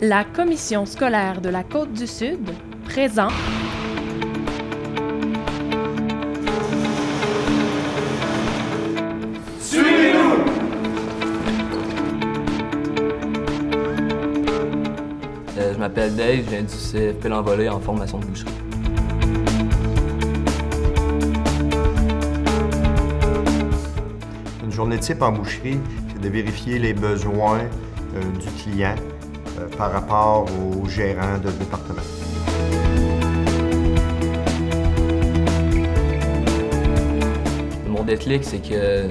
La Commission scolaire de la Côte-du-Sud présente Suivez-nous! Je m'appelle Dave, je viens du CFP L'Envolée en formation de boucherie. Une journée type en boucherie, c'est de vérifier les besoins du client par rapport au gérant de département. Mon déclic, c'est que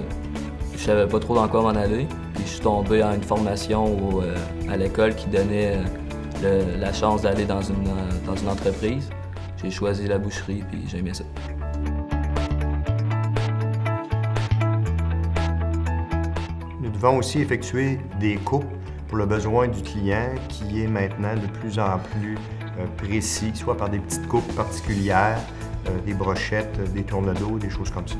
je savais pas trop dans quoi m'en aller, puis je suis tombé à une formation à l'école qui donnait la chance d'aller dans une entreprise. J'ai choisi la boucherie, puis j'ai aimé ça. Nous devons aussi effectuer des coupes pour le besoin du client qui est maintenant de plus en plus précis, soit par des petites coupes particulières, des brochettes, des tournedos, des choses comme ça.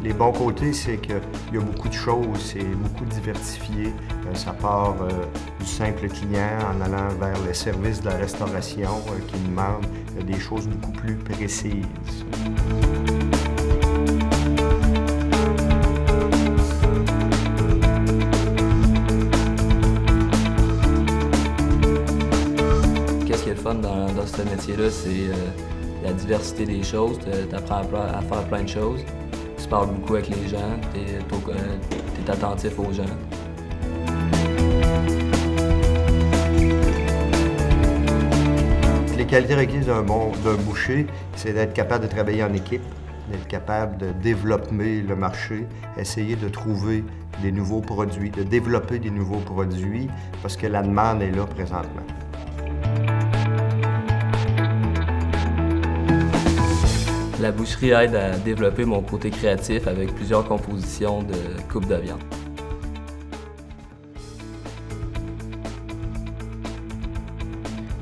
Les bons côtés, c'est qu'il y a beaucoup de choses, c'est beaucoup diversifié. Ça part du simple client en allant vers les services de la restauration qui demandent des choses beaucoup plus précises. Qu'est-ce qui est le fun dans ce métier-là, c'est la diversité des choses. Tu apprends à faire plein de choses. Tu parles beaucoup avec les gens, tu es attentif aux gens. Les qualités requises d'un boucher, c'est d'être capable de travailler en équipe, d'être capable de développer le marché, essayer de trouver des nouveaux produits, de développer des nouveaux produits, parce que la demande est là présentement. La boucherie aide à développer mon côté créatif avec plusieurs compositions de coupes de viande.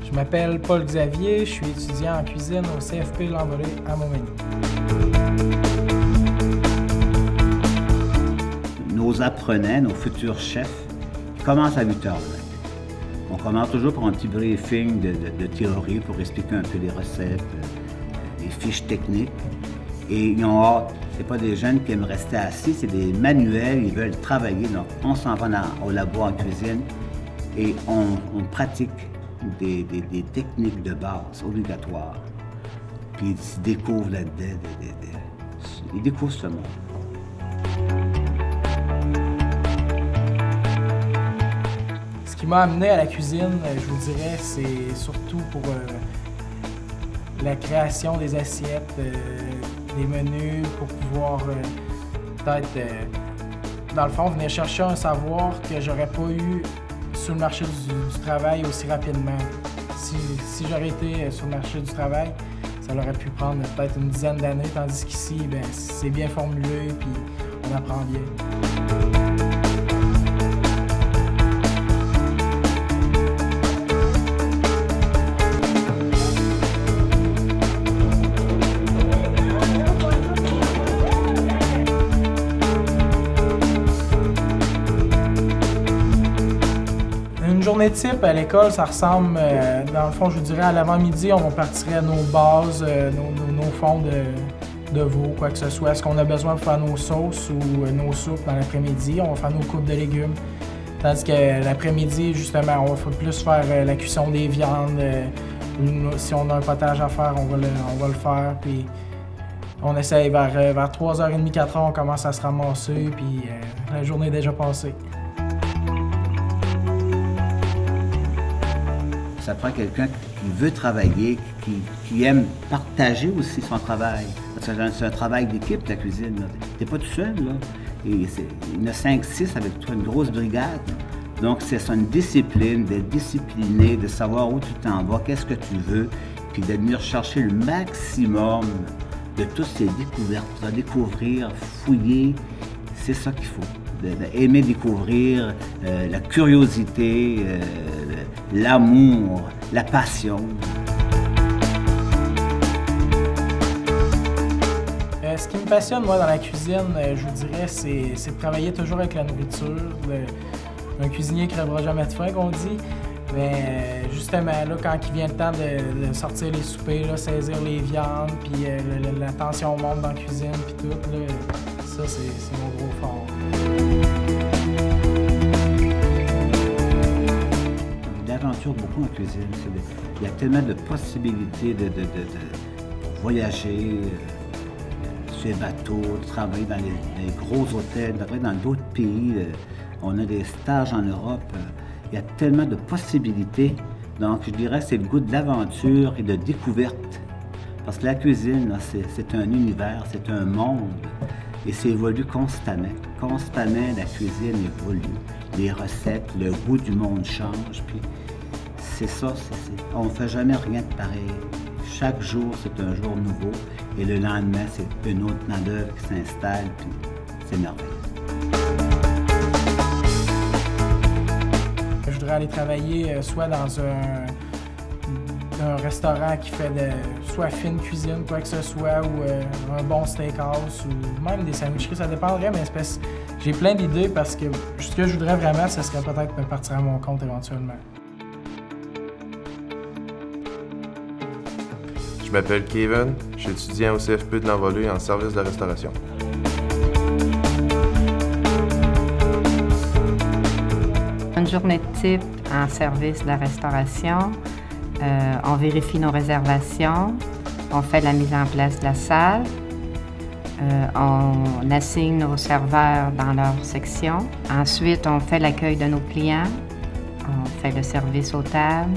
Je m'appelle Paul Xavier, je suis étudiant en cuisine au CFP L'Envolée à Montmagny. Nos apprenants, nos futurs chefs, commencent à 8 h. On commence toujours par un petit briefing de théorie pour expliquer un peu les recettes, les fiches techniques. Et ils ont hâte. Ce pas des jeunes qui aiment rester assis, c'est des manuels, ils veulent travailler. Donc, on s'en va au labo en cuisine et on pratique des techniques de base obligatoires. Puis ils se découvrent là-dedans. Ils découvrent ce monde. Ce qui m'a amené à la cuisine, je vous dirais, c'est surtout pour la création des assiettes, des menus, pour pouvoir peut-être, dans le fond, venir chercher un savoir que j'aurais pas eu sur le marché du travail aussi rapidement. Si j'aurais été sur le marché du travail, ça aurait pu prendre peut-être une dizaine d'années, tandis qu'ici, c'est bien formulé puis on apprend bien. Une journée type à l'école, ça ressemble, dans le fond, je vous dirais, à l'avant-midi, on partirait nos bases, nos fonds de veau, quoi que ce soit. Est-ce qu'on a besoin pour faire nos sauces ou nos soupes dans l'après-midi? On va faire nos coupes de légumes. Tandis que l'après-midi, justement, on va plus faire la cuisson des viandes. Si on a un potage à faire, on va le faire. Puis on essaye vers 3h30, 4h, on commence à se ramasser, puis la journée est déjà passée. Ça prend quelqu'un qui veut travailler, qui aime partager aussi son travail. Parce que c'est un travail d'équipe, la cuisine. Tu n'es pas tout seul, là. Et il y en a 5-6 avec toi, une grosse brigade. Donc, c'est une discipline, d'être discipliné, de savoir où tu t'en vas, qu'est-ce que tu veux, puis de venir chercher le maximum de toutes ces découvertes, à découvrir, fouiller. C'est ça qu'il faut. d'aimer découvrir, la curiosité, l'amour, la passion. Ce qui me passionne, moi, dans la cuisine, je vous dirais, c'est de travailler toujours avec la nourriture. Un cuisinier qui ne crèvera jamais de faim, qu'on dit. Mais justement, là, quand il vient le temps de sortir les soupers, là, saisir les viandes, puis la tension monte dans la cuisine, puis tout, là, ça, c'est mon gros fort. J'aventure beaucoup en cuisine. Il y a tellement de possibilités de voyager sur les bateaux, de travailler dans les gros hôtels, de travailler dans d'autres pays. On a des stages en Europe. Il y a tellement de possibilités. Donc, je dirais que c'est le goût de l'aventure et de découverte. Parce que la cuisine, c'est un univers, c'est un monde. Et ça évolue constamment. Constamment, la cuisine évolue. Les recettes, le goût du monde change. Puis c'est ça, on ne fait jamais rien de pareil. Chaque jour, c'est un jour nouveau. Et le lendemain, c'est une autre main-d'œuvre qui s'installe. Puis c'est merveilleux. Je voudrais aller travailler soit dans un restaurant qui fait soit fine cuisine, quoi que ce soit, ou un bon steakhouse, ou même des sandwicheries, ça dépendrait, mais j'ai plein d'idées parce que ce que je voudrais vraiment, ce serait peut-être de partir à mon compte éventuellement. Je m'appelle Kevin, je suis étudiant au CFP de l'Envolée en service de restauration. Une journée type en service de la restauration, on vérifie nos réservations, on fait la mise en place de la salle, on assigne nos serveurs dans leur section. Ensuite, on fait l'accueil de nos clients, on fait le service aux tables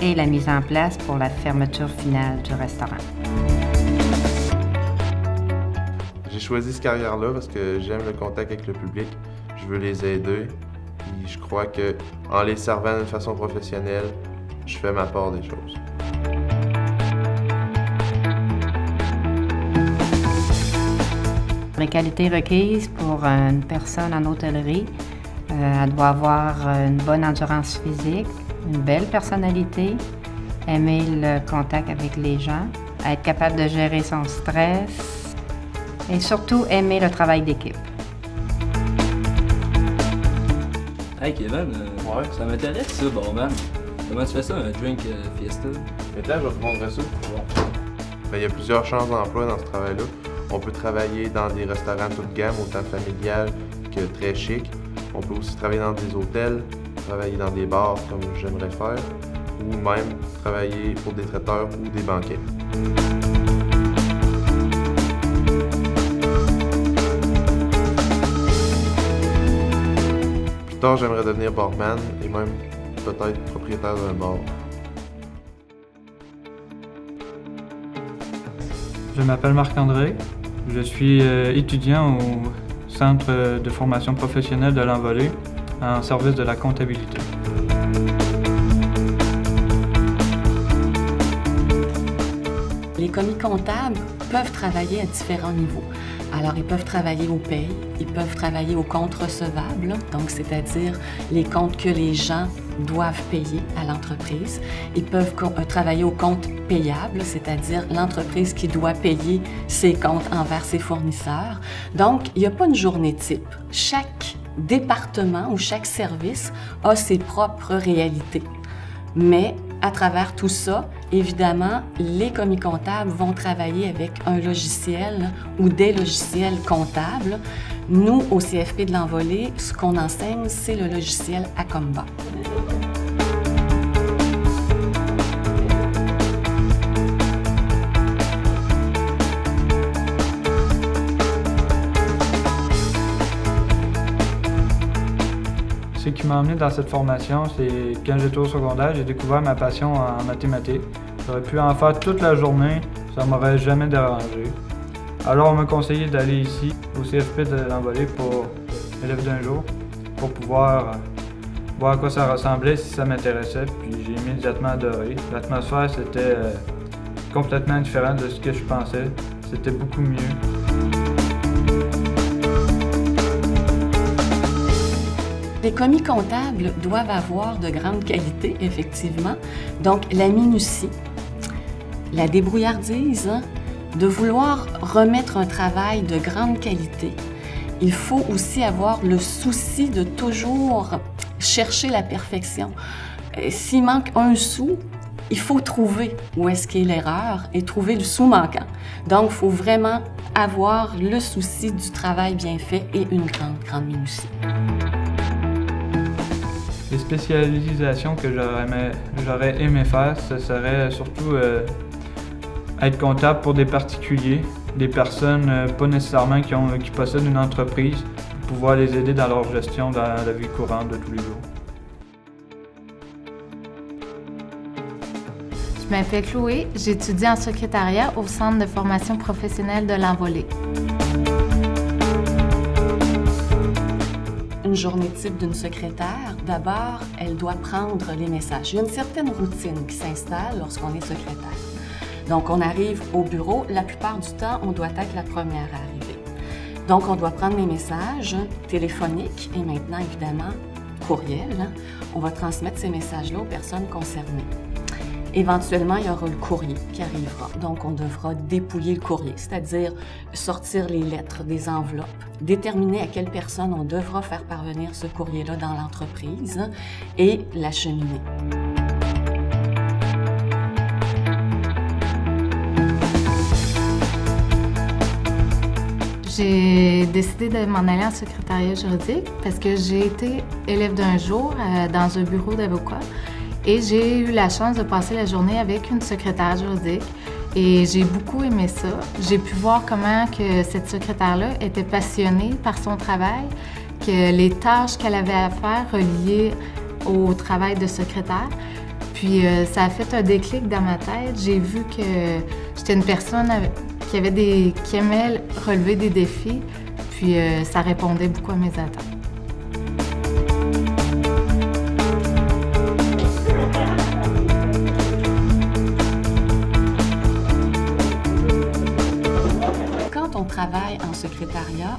et la mise en place pour la fermeture finale du restaurant. J'ai choisi cette carrière-là parce que j'aime le contact avec le public, je veux les aider. Puis je crois qu'en les servant d'une façon professionnelle, je fais ma part des choses. Les qualités requises pour une personne en hôtellerie, elle doit avoir une bonne endurance physique, une belle personnalité, aimer le contact avec les gens, être capable de gérer son stress et surtout aimer le travail d'équipe. Hey Kevin, ça m'intéresse ça, barman. Comment tu fais ça, un drink fiesta? Maintenant, je vais te montrer ça. Il y a plusieurs chances d'emploi dans ce travail-là. On peut travailler dans des restaurants toute gamme, autant familial que très chic. On peut aussi travailler dans des hôtels, travailler dans des bars comme j'aimerais faire, ou même travailler pour des traiteurs ou des banquets. Plus tard, j'aimerais devenir barman et même peut-être propriétaire d'un bar. Je m'appelle Marc-André. Je suis étudiant au Centre de formation professionnelle de l'Envolée en service de la comptabilité. Les commis comptables peuvent travailler à différents niveaux. Alors, ils peuvent travailler aux payes, ils peuvent travailler aux comptes recevables, donc c'est-à-dire les comptes que les gens doivent payer à l'entreprise. Ils peuvent travailler aux comptes payables, c'est-à-dire l'entreprise qui doit payer ses comptes envers ses fournisseurs. Donc, il n'y a pas une journée type. Chaque département ou chaque service a ses propres réalités. Mais à travers tout ça, évidemment, les commis comptables vont travailler avec un logiciel ou des logiciels comptables. Nous, au CFP de l'Envolée, ce qu'on enseigne, c'est le logiciel Acomba. Ce qui m'a emmené dans cette formation, c'est quand j'étais au secondaire, j'ai découvert ma passion en mathématiques. J'aurais pu en faire toute la journée, ça m'aurait jamais dérangé. Alors on m'a conseillé d'aller ici, au CFP de l'Envolée pour élève d'un jour, pour pouvoir voir à quoi ça ressemblait, si ça m'intéressait, puis j'ai immédiatement adoré. L'atmosphère, c'était complètement différente de ce que je pensais. C'était beaucoup mieux. Les commis comptables doivent avoir de grandes qualités, effectivement. Donc, la minutie, la débrouillardise, de vouloir remettre un travail de grande qualité. Il faut aussi avoir le souci de toujours chercher la perfection. S'il manque un sou, il faut trouver où est-ce qu'est l'erreur et trouver le sou manquant. Donc, il faut vraiment avoir le souci du travail bien fait et une grande minutie. Les spécialisations que j'aurais aimé faire, ce serait surtout être comptable pour des particuliers, des personnes pas nécessairement qui possèdent une entreprise, pour pouvoir les aider dans leur gestion dans la vie courante de tous les jours. Je m'appelle Chloé, j'étudie en secrétariat au Centre de formation professionnelle de l'Envolée. Une journée type d'une secrétaire, d'abord, elle doit prendre les messages. Il y a une certaine routine qui s'installe lorsqu'on est secrétaire. Donc, on arrive au bureau, la plupart du temps, on doit être la première à arriver. Donc, on doit prendre les messages téléphoniques et maintenant, évidemment, courriel. On va transmettre ces messages-là aux personnes concernées. Éventuellement, il y aura le courrier qui arrivera. Donc, on devra dépouiller le courrier, c'est-à-dire sortir les lettres des enveloppes, déterminer à quelle personne on devra faire parvenir ce courrier-là dans l'entreprise et l'acheminer. J'ai décidé de m'en aller en secrétariat juridique parce que j'ai été élève d'un jour dans un bureau d'avocat. Et j'ai eu la chance de passer la journée avec une secrétaire juridique et j'ai beaucoup aimé ça. J'ai pu voir comment que cette secrétaire-là était passionnée par son travail, que les tâches qu'elle avait à faire reliées au travail de secrétaire. Puis ça a fait un déclic dans ma tête. J'ai vu que j'étais une personne qui aimait relever des défis, puis ça répondait beaucoup à mes attentes. Quand on travaille en secrétariat,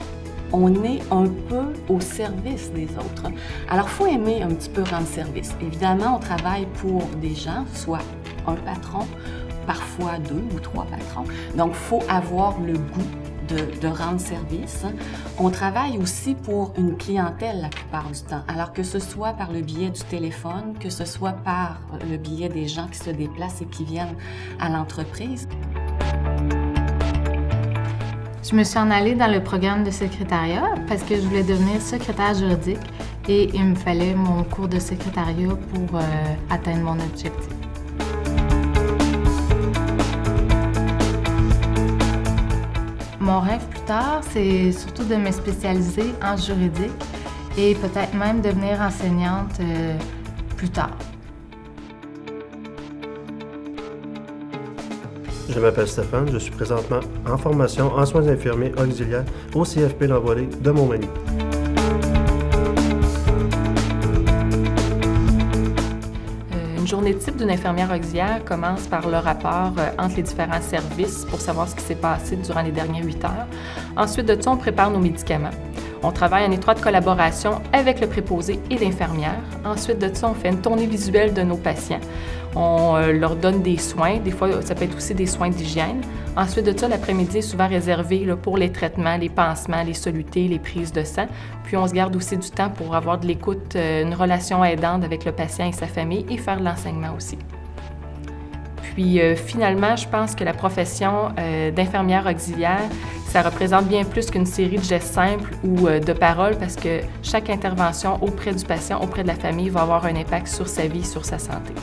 on est un peu au service des autres. Alors, il faut aimer un petit peu rendre service. Évidemment, on travaille pour des gens, soit un patron, parfois 2 ou 3 patrons. Donc, il faut avoir le goût de rendre service. On travaille aussi pour une clientèle la plupart du temps. Alors, que ce soit par le biais du téléphone, que ce soit par le biais des gens qui se déplacent et qui viennent à l'entreprise. Je me suis en allée dans le programme de secrétariat parce que je voulais devenir secrétaire juridique et il me fallait mon cours de secrétariat pour atteindre mon objectif. Mon rêve plus tard, c'est surtout de me spécialiser en juridique et peut-être même devenir enseignante plus tard. Je m'appelle Stéphane, je suis présentement en formation en soins infirmiers auxiliaires au CFP L'Envolée de Montmagny. Une journée type d'une infirmière auxiliaire commence par le rapport entre les différents services pour savoir ce qui s'est passé durant les dernières 8 heures. Ensuite de ça, on prépare nos médicaments. On travaille en étroite collaboration avec le préposé et l'infirmière. Ensuite de ça, on fait une tournée visuelle de nos patients. On leur donne des soins. Des fois, ça peut être aussi des soins d'hygiène. Ensuite de ça, l'après-midi est souvent réservé pour les traitements, les pansements, les solutés, les prises de sang. Puis on se garde aussi du temps pour avoir de l'écoute, une relation aidante avec le patient et sa famille et faire de l'enseignement aussi. Puis finalement, je pense que la profession d'infirmière auxiliaire, ça représente bien plus qu'une série de gestes simples ou de paroles parce que chaque intervention auprès du patient, auprès de la famille, va avoir un impact sur sa vie, sur sa santé.